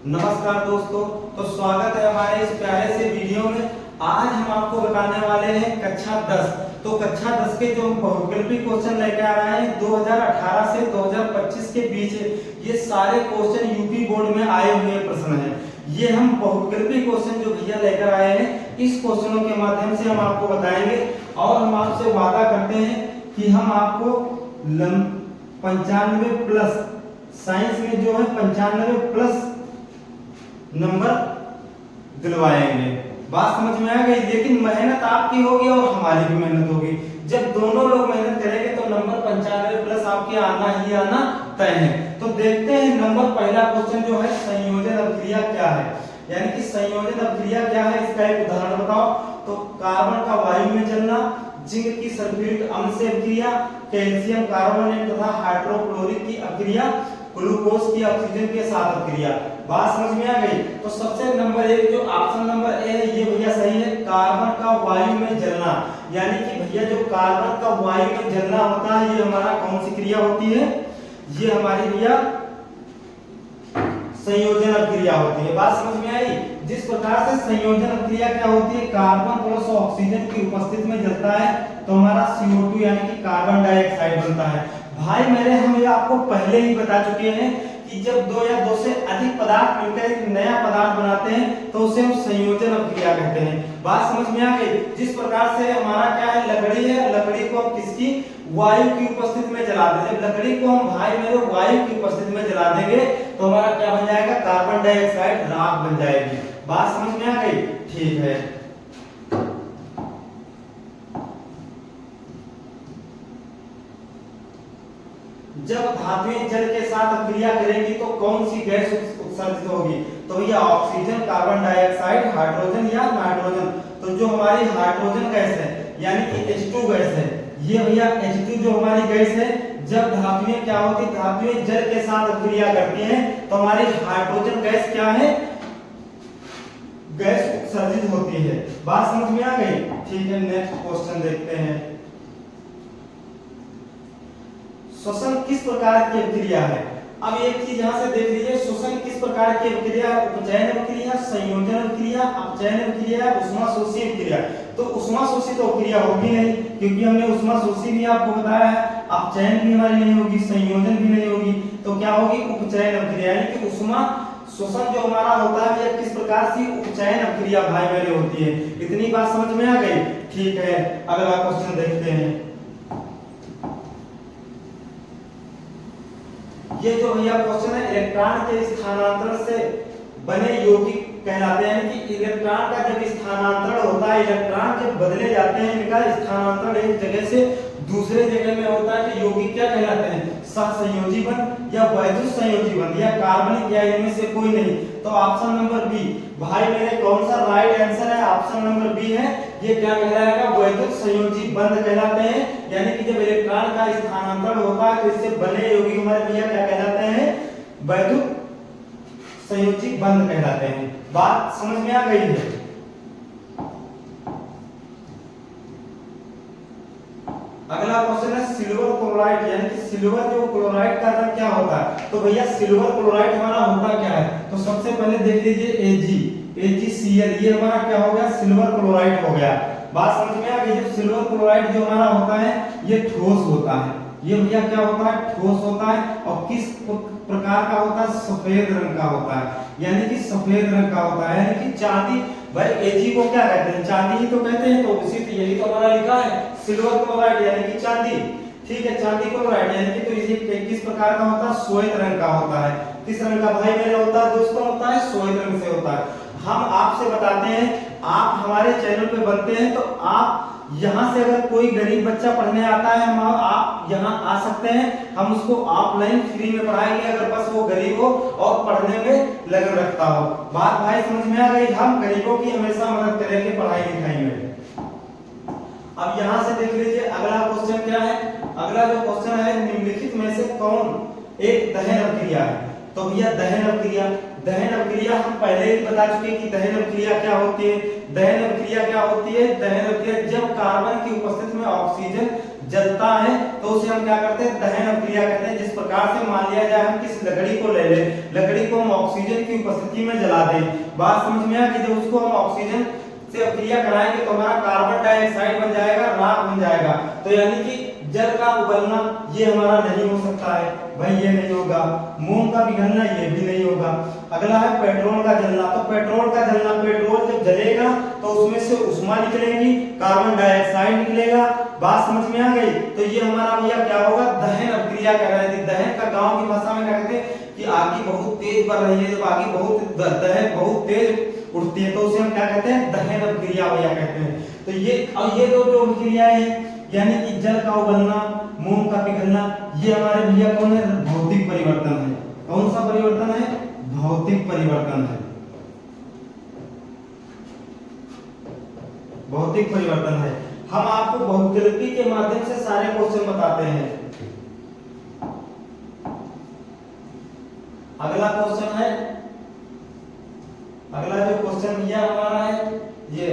नमस्कार दोस्तों, तो स्वागत है हमारे इस प्यारे से वीडियो में। आज हम आपको बताने वाले हैं कक्षा 10। तो कक्षा 10 के जो बहुविकल्पी क्वेश्चन लेकर आ रहे हैं 2018 से 2025 के बीच, ये सारे क्वेश्चन यूपी बोर्ड में आए हुए प्रश्न हैं। ये हम बहुविकल्पी क्वेश्चन जो भैया लेकर आए हैं, इस क्वेश्चनों के माध्यम से हम आपको बताएंगे और हम आपसे वादा करते हैं कि हम आपको 95 प्लस, साइंस में जो है 95 प्लस नंबर दिलवाएंगे। बात समझ में आ गई? लेकिन मेहनत आपकी होगी और हमारी भी मेहनत होगी। जब दोनों लोग मेहनत करेंगे तो नंबर 95 प्लस आपके आना ही आना तय है। तो देखते हैं नंबर पहला क्वेश्चन जो है, संयोजन अभिक्रिया क्या है, यानी कि संयोजन अभिक्रिया क्या है, इसका एक उदाहरण बताओ। तो कार्बन का वायु में जलना, जिंक की सल्फ्यूरिक अम्ल से अभिक्रिया, कैल्शियम कार्बोनेट तथा हाइड्रोक्लोरिक की अभिक्रिया, ग्लूकोज की ऑक्सीजन के साथ अभिक्रिया। बात समझ में आ गई? तो सबसे नंबर एक जो ऑप्शन नंबर ए है, ये भैया सही है। कार्बन का वायु में जलना, यानी कि भैया जो कार्बन का वायु में जलना होता है, ये हमारा कौन सी क्रिया होती है? ये हमारी भैया संयोजन अभिक्रिया होती है। बात समझ में आई? जिस प्रकार से संयोजन अभिक्रिया क्या होती है, कार्बन प्लस ऑक्सीजन की उपस्थिति में जलता है तो हमारा CO2 यानी कि कार्बन डाइऑक्साइड बनता है। भाई मेरे, हम ये आपको पहले ही बता चुके हैं कि जब दो या दो से अधिक पदार्थ मिलकर एक नया पदार्थ बनाते हैं तो उसे हम संयोजन अभिक्रिया कहते हैं। बात समझ में आ गई? जिस प्रकार से हमारा क्या है, लकड़ी है, लकड़ी को हम किसकी, वायु की उपस्थिति में जला देंगे। जब लकड़ी को हम भाई मेरे वायु की उपस्थिति में जला देंगे तो हमारा क्या बन जाएगा, कार्बन डाइऑक्साइड राख बन जाएगी। बात समझ में आ गई? ठीक है। जब धातुएं जल के साथ अभिक्रिया करेंगी तो कौन सी गैस उत्सर्जित होगी? तो ये ऑक्सीजन, कार्बन डाइऑक्साइड, हाइड्रोजन या नाइट्रोजन। तो जो हमारी हाइड्रोजन गैस है यानी कि H2 गैस है, ये भैया H2 जो हमारी गैस है, जब धातुएं क्या होती, धातुएं जल के साथ अभिक्रिया करती हैं तो हमारी हाइड्रोजन गैस क्या है, गैस उत्सर्जित होती है। बात समझ में आ गई? ठीक है, नेक्स्ट क्वेश्चन देखते हैं। श्वसन किस प्रकार की अभिक्रिया है? अब एक चीज यहां से देख लीजिए, श्वसन किस प्रकार की अभिक्रिया? उपचयन अभिक्रिया, संयोजन अभिक्रिया, अपचयन अभिक्रिया, उष्माशोषी अभिक्रिया। तो उष्माशोषी तो अभिक्रिया होगी नहीं, क्योंकि हमने उष्माशोषी भी आपको बताया है। अपचयन भी हमारी नहीं होगी, संयोजन भी नहीं होगी, तो क्या होगी, उपचयन अभिक्रिया। यानी कि उष्मा श्वसन जो हमारा होता है यह किस प्रकार से उपचयन अभिक्रिया भाई मेरे होती है। इतनी बात समझ में आ गई? ठीक है, अगला क्वेश्चन देखते हैं। ये जो भैया क्वेश्चन है, इलेक्ट्रॉन के स्थानांतरण से बने यौगिक कहलाते हैं। यानी कि इलेक्ट्रॉन का जब स्थानांतरण होता है, इलेक्ट्रॉन जब बदले जाते हैं, इनका स्थानांतरण एक जगह से दूसरे जगह में होता है, तो यौगिक क्या कहलाते हैं, सहसंयोजी बंध या वैद्युत संयोजी बंध या कार्बनिक या इनमें से कोई नहीं। तो ऑप्शन नंबर बी भाई मेरे कौन सा राइट आंसर है? ऑप्शन नंबर बी है। ये क्या कहलाएगा, वैद्युत संयोजी बंध कहलाते हैं। यानी कि जब इलेक्ट्रॉन का स्थानांतरण होता है तो इससे बने यौगिक हमारे भैया क्या कहलाते हैं, वैद्युत संयोजी बंध कहलाते हैं। बात समझ में आ गई है? अगला क्वेश्चन है सिल्वर क्लोराइड, यानी कि सिल्वर जो क्लोराइड का रंग क्या होता है? तो भैया सिल्वर क्लोराइड हमारा होता क्या है? तो सबसे पहले देख लीजिए AgCl, ये हमारा क्या हो गया, सिल्वर क्लोराइड हो गया। बात समझ में आ गई? जब सिल्वर क्लोराइड जो हमारा होता है ये ठोस होता है। ये भैया क्या होता है, ठोस होता है। और किस प्रकार का होता है, सफेद रंग का होता है। यानी कि सफेद रंग का होता है, यानी कि चांदी। भाई Ag को क्या कहते हैं, चांदी ही तो कहते हैं। तो उसी तो यही तो हमारा लिखा है, सिल्वर क्लोराइड यानी कि चांदी। ठीक है, चांदी क्लोराइड यानी कि तो इसे किस प्रकार का होता है, श्वेत रंग का होता है। किस रंग का भाई मेरे होता है दोस्तों, होता है श्वेत रंग से होता है। हम आपसे बताते हैं, आप हमारे चैनल पे बनते हैं तो आप यहाँ से अगर कोई गरीब बच्चा पढ़ने आता है, हम आप यहाँ आ सकते हैं, हम उसको ऑफलाइन फ्री में पढ़ाएंगे, अगर बस वो गरीब हो और पढ़ने में लगन रखता हो। बात भाई समझ में आ गई? हम गरीबों की हमेशा मदद करेंगे पढ़ाई लिखाई में। अब यहाँ से देख लीजिए अगला क्वेश्चन क्या है। अगला जो क्वेश्चन है, निम्नलिखित में से कौन एक दहन अभिक्रिया है? तो भैया दहन अभिक्रिया, दहन अभिक्रिया हम पहले ही बता चुके कि दहन अभिक्रिया क्या होती है। दहन अभिक्रिया क्या होती है? दहन अभिक्रिया जब कार्बन की उपस्थिति में ऑक्सीजन जलता है तो उसे हम क्या करते हैं, दहन अभिक्रिया कहते हैं। जिस प्रकार से मान लिया जाए हम किस लकड़ी को ले ले, लकड़ी को हम ऑक्सीजन की उपस्थिति में जला दें, बात समझ में आ गई। जब उसको हम ऑक्सीजन से अभिक्रिया कराएंगे तो हमारा कार्बन डाइऑक्साइड बन जाएगा, राख बन जाएगा। तो यानी कि जल का उबलना ये हमारा नहीं हो सकता है भाई, ये नहीं होगा। मोम का पिघलना ये भी नहीं होगा। अगला है पेट्रोल का जलना। तो पेट्रोल का जलना, पेट्रोल जब जलेगा तो उसमें से उष्मा निकलेगी, कार्बन डाइऑक्साइड निकलेगा, बात समझ में आ गई। तो ये हमारा भैया क्या होगा, दहन अभिक्रिया कह रहे थे। दहन का गांव की भाषा में क्या कहते हैं कि आग बहुत तेज बढ़ रही है, जब आग दहन बहुत तेज उठती है तो उसे हम क्या कहते हैं, दहन अभिक्रिया भैया कहते हैं। तो ये दो जो अभिक्रियाएं हैं यानी कि जल का उबलना, मोम का पिघलना, ये हमारे भैया कौन है, भौतिक परिवर्तन है। कौन सा परिवर्तन है, भौतिक परिवर्तन है, भौतिक परिवर्तन है। हम आपको बहुविकल्पी के माध्यम से सारे क्वेश्चन बताते हैं। अगला क्वेश्चन है, अगला जो क्वेश्चन भैया हमारा है ये,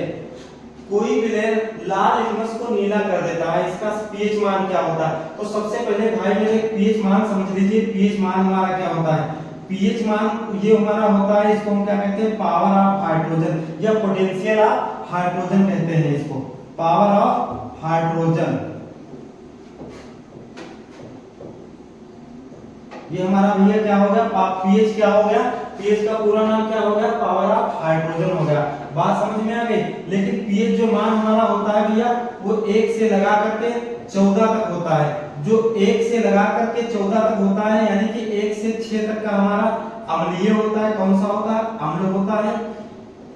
कोई विलेन लाल लिटमस को नीला कर देता है, इसका पीएच मान क्या होता है। तो सबसे पहले भाई मेरे पीएच मान समझ लीजिए। पीएच मान हमारा क्या होता है, पीएच मान ये हमारा होता है, इसको हम क्या कहते हैं, पावर ऑफ हाइड्रोजन या पोटेंशियल ऑफ हाइड्रोजन कहते हैं इसको, पावर ऑफ हाइड्रोजन। ये हमारा भैया क्या हो गया, पीएच क्या हो गया, पीएच का पूरा नाम क्या हो गया, पावर ऑफ हाइड्रोजन हो गया। बात समझ में आ गई। लेकिन पीएच जो मान हमारा होता है भैया वो 1 से लगा करके 14 तक होता है। जो 1 से लगा करके 14 तक होता है यानी कि 1 से 6 तक का हमारा अम्लीय होता है। कौन सा होता है, अम्ल होता है,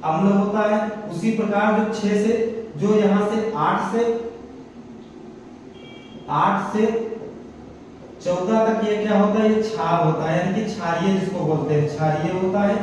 अम्ल होता है। उसी प्रकार जो 6 से, जो यहाँ से 8 से 14 तक ये क्या होता है, ये क्षार होता है यानी कि क्षारीय जिसको बोलते हैं, क्षारीय होता है।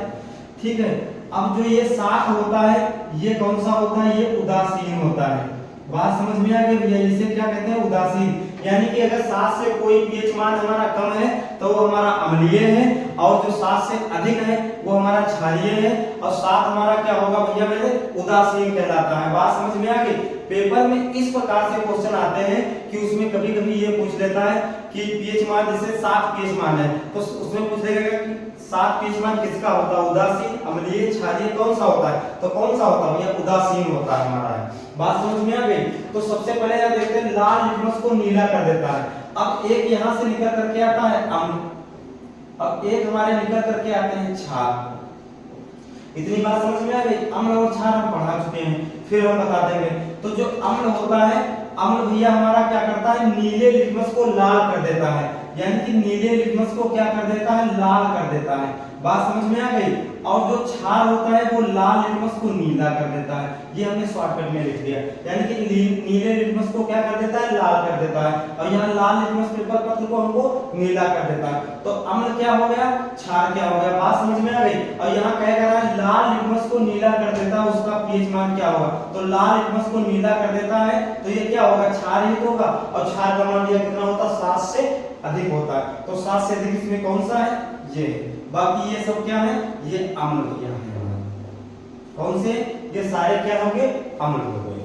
ठीक है। अब जो ये 7 होता है ये कौन सा होता है, ये उदासीन होता है। बात समझ में आ गई भैया, इसे क्या कहते हैं, उदासीन। यानी कि अगर 7 से कोई पीएच मान हमारा कम है तो वो हमारा अम्लीय है, और जो 7 से अधिक है वो हमारा क्षारीय है, और 7 हमारा क्या होगा भैया मेरे, उदासीन कहलाता है। बात समझ में आ गई। पेपर में इस प्रकार से क्वेश्चन आते हैं कि उसमें कभी कभी ये पूछ लेता है कि पीएच मान, जैसे 7 पीएच मान है तो उसमें पूछ लेगा कि 7 पीएच मान किसका होता है, उदासीन, अम्लीय, क्षारीय, कौन सा होता है। तो कौन सा होता है भैया, उदासीन होता है हमारा है। बात समझ में आ गई। तो सबसे पहले आप देखते हैं लाल लिटमस को नीला कर देता है। अब एक यहां से निकल करके आता है अम्ल, अब एक हमारे निकल करके आते हैं क्षार। इतनी बात समझ में आ गई। अम्ल और क्षार हम पढ़ा चुके हैं, फिर हम बता देंगे। तो जो अम्ल होता है, अम्ल भैया हमारा क्या करता है, नीले लिटमस को लाल कर देता है, यानी कि नीले लिटमस को क्या कर देता है, लाल कर देता है। बात समझ में आ गई। और जो क्षार होता है वो लाल लिटमस को नीला कर देता है। ये हमने शॉर्टकट में लिख दिया, यानी कि नीले लिटमस को क्या कर देता है, लाल कर देता है, और यहाँ लाल लिटमस पेपर पत्र को हमको नीला कर देता है। तो अम्ल क्या हो गया, क्षार क्या हो गया। बात समझ में आ गई। और यहाँ कह रहा है लाल लिटमस को नीला कर देता है, उसका पीएच मान क्या होगा। तो लाल लिटमस को नीला कर देता है तो ये क्या होगा, क्षार ही होगा, और क्षार का मान कितना होता है, 7 से अधिक होता है। तो 7 से अधिक इसमें कौन सा है, ये। बाकी ये सब क्या है, ये अम्ल भैया है। कौन से, ये सारे क्या होंगे, अम्ल हो गए।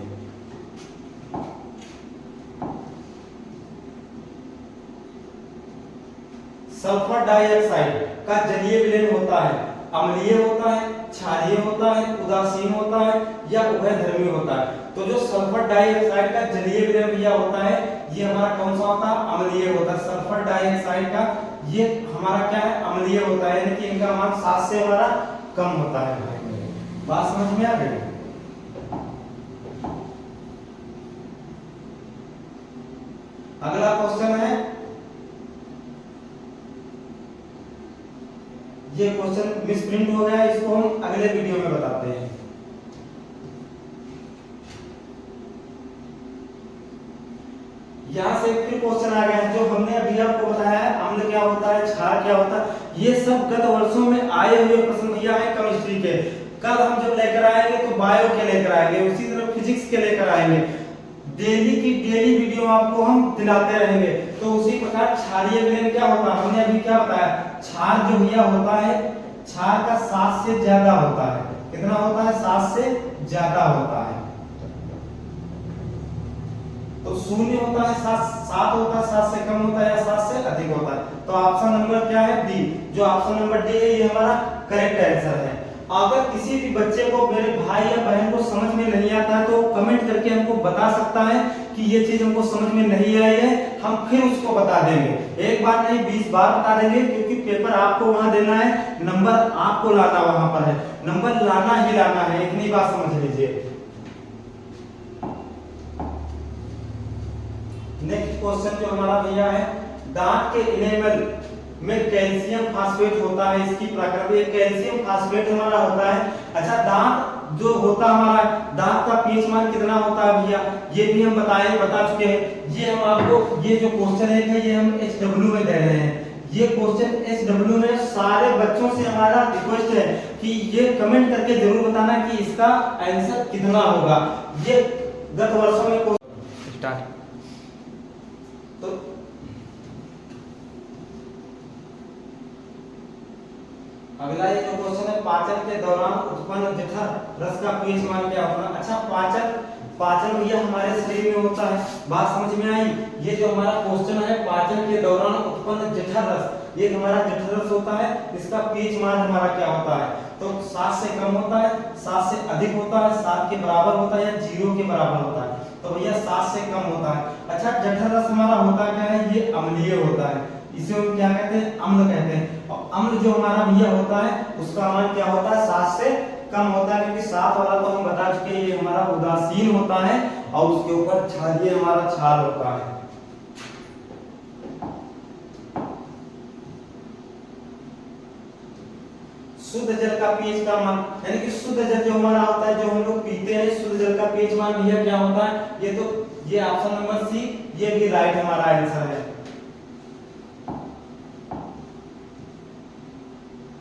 सल्फर डाइऑक्साइड का जलीय विलयन होता है, अम्लीय होता है, क्षारीय होता है, उदासीन होता है या उभयधर्मी होता है। तो जो सल्फर डाइऑक्साइड का जलीय विलयन भैया होता है ये हमारा कौन सा होता है, अम्लीय होता है। सल्फर डाइऑक्साइड का ये हमारा क्या है, अम्लीय होता है, यानी कि इनका मान 7 से हमारा कम होता है। बात समझ में आ गई। अगला क्वेश्चन है, ये क्वेश्चन मिसप्रिंट हो गया है, इसको हम अगले वीडियो में बताते हैं। यहाँ से फिर क्वेश्चन आ गया है, जो हमने अभी आपको बताया है अम्ल क्या होता है, क्षार क्या होता है, ये सब गत वर्षों में आए हुए प्रश्न भैया है केमिस्ट्री के। कल हम जब लेकर आएंगे तो बायो के लेकर आएंगे, उसी तरह फिजिक्स के लेकर आएंगे। डेली की डेली वीडियो आपको हम दिलाते रहेंगे। तो उसी प्रकार क्षारीय विलयन क्या होता है, हमने अभी क्या बताया, क्षार जो भैया होता है, क्षार का 7 से ज्यादा होता है। कितना होता है, 7 से ज्यादा होता है। तो तो शून्य होता है, सात होता है, 7 से कम होता है या 7 से अधिक होता है। तो ऑप्शन नंबर क्या है? डी। जो ऑप्शन नंबर डी है ये हमारा करेक्ट आंसर है। अगर किसी भी बच्चे को, मेरे भाई या बहन को समझ में नहीं आता है तो कमेंट करके हमको बता सकता है कि ये चीज हमको समझ में नहीं आई है, हम फिर उसको बता देंगे। एक बार नहीं 20 बार बता देंगे, क्योंकि पेपर आपको वहां देना है, नंबर आपको लाना वहां पर है, नंबर लाना ही लाना है, इतनी बात समझ लीजिए। नेक्स्ट क्वेश्चन जो हमारा भैया है, दांत के इनेमल में कैल्शियम फास्फेट होता है, इसकी प्रकृति। ये कैल्शियम फास्फेट हमारा होता है। अच्छा, दांत जो होता हमारा, दांत का पीएच मान कितना होता है भैया, ये भी हम बता चुके हैं। ये हम आपको, ये जो क्वेश्चन है ये हम HW में दे रहे हैं। ये क्वेश्चन HW में सारे बच्चों से हमारा रिक्वेस्ट है कि ये कमेंट करके जरूर बताना कि इसका आंसर कितना होगा। ये गत वर्षों में स्टार्ट। तो अगला ये जो क्वेश्चन है, पाचन के दौरान उत्पन्न जठर रस का पीएच मान क्या होगा। अच्छा, पाचन भैया हमारे शरीर में होता है, बात समझ में आई। ये जो हमारा क्वेश्चन है, पाचन के दौरान उत्पन्न जठर रस, ये हमारा जठर रस होता है, इसका पीएच मान हमारा क्या होता है? तो 7 से कम होता है, 7 से अधिक होता है, 7 के बराबर होता है या 0 के बराबर होता है? तो भैया 7 से कम होता है। अच्छा, जठर रस हमारा होता क्या है? ये अम्लीय होता है, इसे हम क्या कहते हैं? अम्ल कहते हैं। और अम्ल जो हमारा भैया होता है उसका मान क्या होता है? 7 से कम होता है, क्योंकि 7 वाला तो हम बता चुके हैं, ये हमारा उदासीन होता है और उसके ऊपर छालीय हमारा छाल होता है। शुद्ध जल का पीएच का मान, यानी कि शुद्ध जल जो हमारा होता है, जो हम लोग पीते हैं, शुद्ध जल का पीएच मान भैया क्या होता है? ये ऑप्शन नंबर सी, ये भी राइट हमारा आंसर है।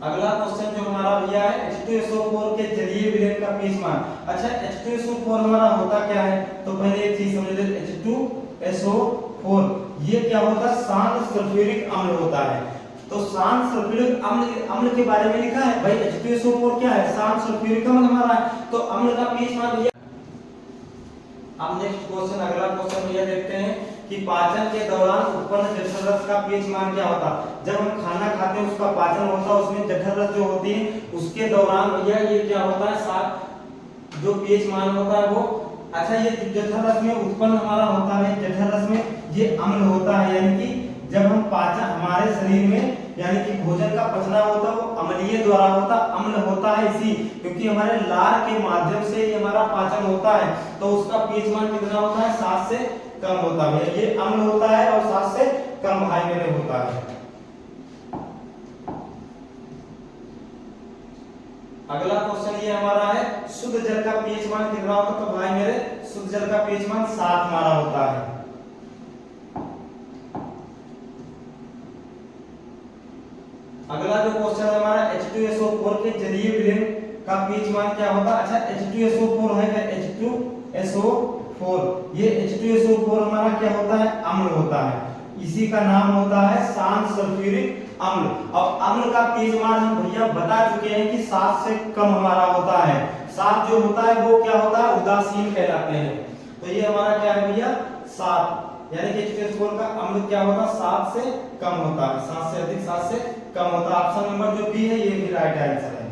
अगला क्वेश्चन जो हमारा भैया है, H2SO4 के जलीय विलयन का पीएच मान। अच्छा, H2SO4 हमारा होता क्या है? तो पहले एक चीज समझ लीजिए, H2SO4 ये क्या होता है? शांत सल्फ्यूरिक अम्ल होता है। तो शांत सल्फ्यूरिक अम्ल के बारे में लिखा है भाई, H2SO4 क्या है? शांत सल्फ्यूरिक अम्ल हमारा है। तो अम्ल का पीएच मान भैया। अब नेक्स्ट क्वेश्चन, अगला क्वेश्चन भैया देखते हैं कि पाचन के दौरान उत्पन्न जठर रस का पीएच मान क्या होता है? जब हम खाना खाते हैं, उसका पाचन होता है, उसमें जठर रस जो होती है, उसके दौरान भैया ये क्या होता है? 7 जो पीएच मान होता है वो। अच्छा, ये जठर रस में उत्पन्न हमारा होता है, जठर रस में ये अम्ल होता है, यानी कि जब हम पाचन, हमारे शरीर में यानी कि भोजन का पचना होता है वो अम्लीय द्वारा होता, अम्ल होता है, इसी क्योंकि हमारे लार के माध्यम से ये हमारा पाचन होता है। तो उसका पीएच मान कितना होता है? 7 से कम होता है। ये अम्ल होता है और 7 से कम भाई मेरे होता है। अगला क्वेश्चन ये हमारा है, शुद्ध जल का पीएच मान कितना होता है? तो भाई मेरे शुद्ध जल का पीएच मान 7 हमारा होता है। अगला जो क्वेश्चन है हमारा, H2SO4 के जलीय विलयन का पीएच मान क्या होता है? अच्छा, H2SO4 है, H2SO4 ये H2SO4 हमारा क्या होता है? अम्ल होता है, इसी का नाम होता है शांत सल्फ्यूरिक अम्ल। अब अम्ल का पीएच मान हम भैया बता चुके हैं कि 7 से कम हमारा होता है। 7 जो होता है वो क्या होता है? उदासीन कहलाते हैं। तो ये हमारा क्या है भैया? 7, यानी कि H2SO4 का अम्ल क्या होता है? 7 से कम होता है, 7 से अधिक, 7 से कम होता है। ऑप्शन नंबर जो बी है ये भी राइट आंसर है।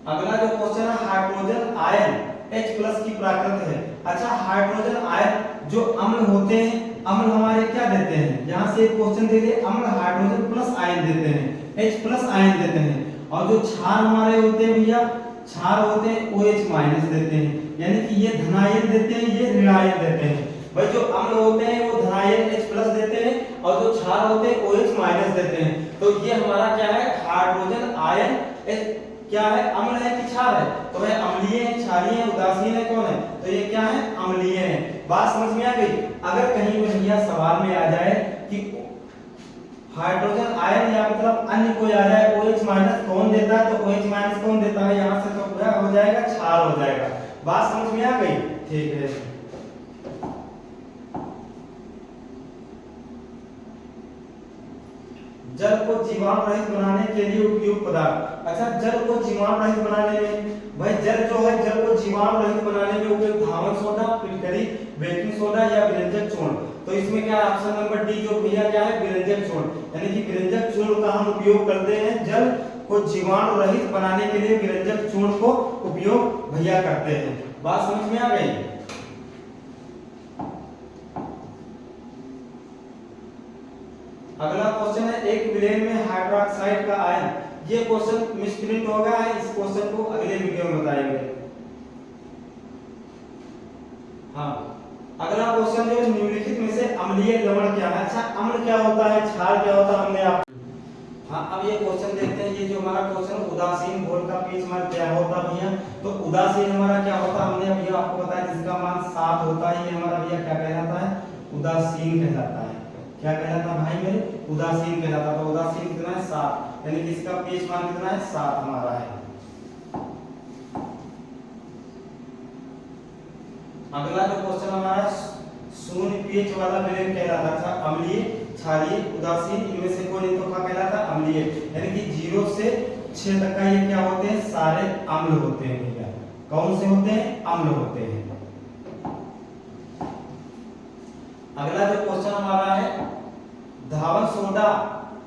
अगला जो क्वेश्चन है, हाइड्रोजन आयन H+ की प्राकृत है। अच्छा, हाइड्रोजन आयन जो अम्ल होते हैं, अम्ल हमारे क्या देते हैं? यहाँ से एक क्वेश्चन दे दे, अम्ल हाइड्रोजन प्लस आयन देते हैं, H+ आयन देते हैं। और जो क्षार हमारे होते हैं भैया, क्षार होते हैं OH- देते हैं, यानी कि ये धनायन देते हैं, ये ऋणायन देते हैं। भाई जो अम्ल होते हैं वो धनायन H+ देते हैं और जो क्षार होते हैं OH- देते हैं। तो ये हमारा क्या है? हाइड्रोजन आयन क्या है? अम्ल है कि क्षार है? तो भाई अम्लीय है, क्षारीय है, उदासीन है, कौन है? तो ये क्या है? अम्लीय है। बात समझ में आ गई? अगर कहीं भैया सवाल में आ जाए कि हाइड्रोजन आयन या मतलब अन्य कोई आ जाए, OH- कौन देता है? तो OH- कौन देता है? यहाँ से तो क्या हो जाएगा? क्षार हो जाएगा। बात समझ में आ गई? ठीक है। जल को जीवाणु रहित बनाने के लिए उपयुक्त पदार्थ। अच्छा, जल को जीवाणु रहित बनाने में भाई जल जो है, जल को जीवाणु रहित बनाने में उपयुक्त धावन सोडा, फिटकरी, बेकिंग सोडा या विरंजक चूर्ण। तो इसमें क्या है, ऑप्शन नंबर डी जो भैया क्या है, विरंजक चूर्ण, यानी कि विरंजक चूर्ण का हम उपयोग करते हैं जल को जीवाणु रहित बनाने के लिए विरंजक चूर्ण को उपयोग भैया करते हैं। बात समझ में आ गई? अगला क्वेश्चन है, एक विलेन में हाइड्रोक्साइड का आयन। ये क्वेश्चन मिसप्रिंट हो गया है, इस क्वेश्चन को अगले वीडियो में बताएंगे। हाँ, अगला क्वेश्चन जो निम्नलिखित में से अम्लीय लवण क्या है। अच्छा, अम्ल क्या होता है, क्षार क्या होता है, हमने आप हाँ, अब ये क्वेश्चन देखते हैं। ये जो हमारा क्वेश्चन उदासीन घोल का पीएच मान क्या होता भैया, तो उदासीन हमारा क्या होता है, हमने अभी आपको बताया जिसका मान 7 होता है, ये हमारा भैया क्या कहलाता है, उदासीन कहलाता है। क्या कहलाता है भाई मेरे, उदासीन कहलाता है। तो उदासीन कितना है, 7, यानी कि इसका पीएच मान कितना है, 7 हमारा है। अगला जो क्वेश्चन हमारा शून्य पीएच वाला विलेन कहलाता था अम्लीय, क्षारीय, उदासीन, इनमें से कोई नहीं तो क्या कहलाता, अम्लीय, यानी कि 0 से 6 तक का ये क्या होते हैं, सारे अम्ल होते हैं भैया। कौन से होते हैं, अम्ल होते हैं। अगला जो क्वेश्चन हमारा है, धावन सोडा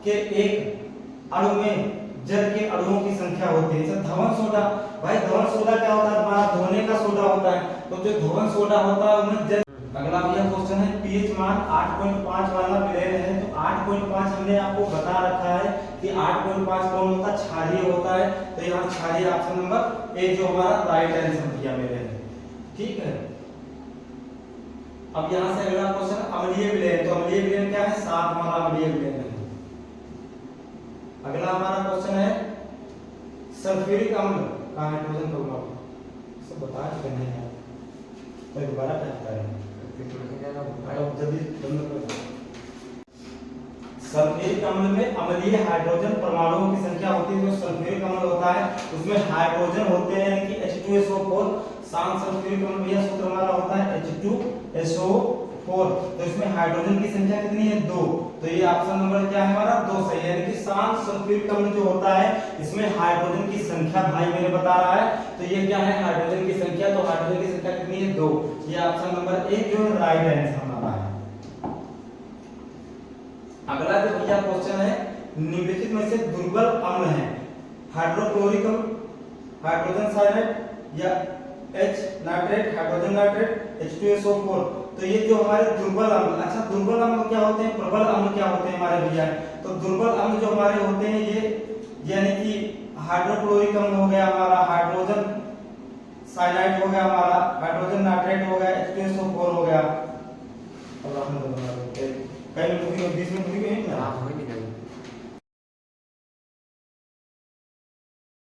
के एक अणु में जल के अणुओं की संख्या होती है। जैसे धवन सोडा, भाई धवन सोडा क्या होता है, हमारा धोने का सोडा होता है, तो जो धवन सोडा होता है उसमें जल। अगला भैया क्वेश्चन है, पीएच मान 8.5 वाला विलेन है, तो 8.5 हमने आपको बता रखा है कि 8.5 कौन होता है, क्षारीय होता है। तो यहाँ क्षारीय ऑप्शन नंबर ए जो हमारा राइट आंसर भैया मेरे है। ठीक है, अब यहाँ से अगला क्वेश्चन अम्लीय विलेन, तो अम्लीय विलेन क्या है, 7 हमारा अम्लीय विलेन है। अगला हमारा क्वेश्चन है, सल्फ्यूरिक अम्ल का हाइड्रोजन परमाणु, सब बता चुके हैं, तो दोबारा टाइप करेंगे, सल्फ्यूरिक अम्ल में अम्लीय हाइड्रोजन परमाणुओं की संख्या होती है। जो सल्फ्यूरिक अम्ल होता है उसमें हाइड्रोजन होते हैं, यानी कि H2SO4। शांत सल्फ्यूरिक अम्ल भैया सूत्र हमारा होता है H2SO4, तो इसमें हाइड्रोजन की संख्या कितनी है, 2। तो ये ऑप्शन नंबर क्या है हमारा, 2 सही है। यानी कि शांत सल्फ्यूरिक अम्ल जो होता है इसमें हाइड्रोजन की संख्या भाई मैंने बता रहा है, तो ये क्या है, हाइड्रोजन की संख्या, तो हाइड्रोजन की संख्या कितनी है, 2। ये ऑप्शन नंबर 1 जो राइट आंसर हमारा है। अगला जो भैया क्वेश्चन है, निम्नलिखित में से दुर्बल अम्ल है, हाइड्रोक्लोरिक अम्ल, हाइड्रोजन साइनाइड या H nitrate, hydrogen nitrate, H2SO4। तो ये जो हमारे दुर्बल अम्ल, अच्छा दुर्बल अम्ल क्या होते हैं, प्रबल अम्ल क्या होते हैं हमारे भैया। तो दुर्बल अम्ल जो हमारे होते हैं ये, यानी कि हाइड्रोक्लोरिक अम्ल हो गया हमारा, हाइड्रोजन साइनाइड हो गया हमारा, हाइड्रोजन नाइट्रेट हो गया, H2SO4 हो गया। अब हम कहीं बीच में भूल गए ना।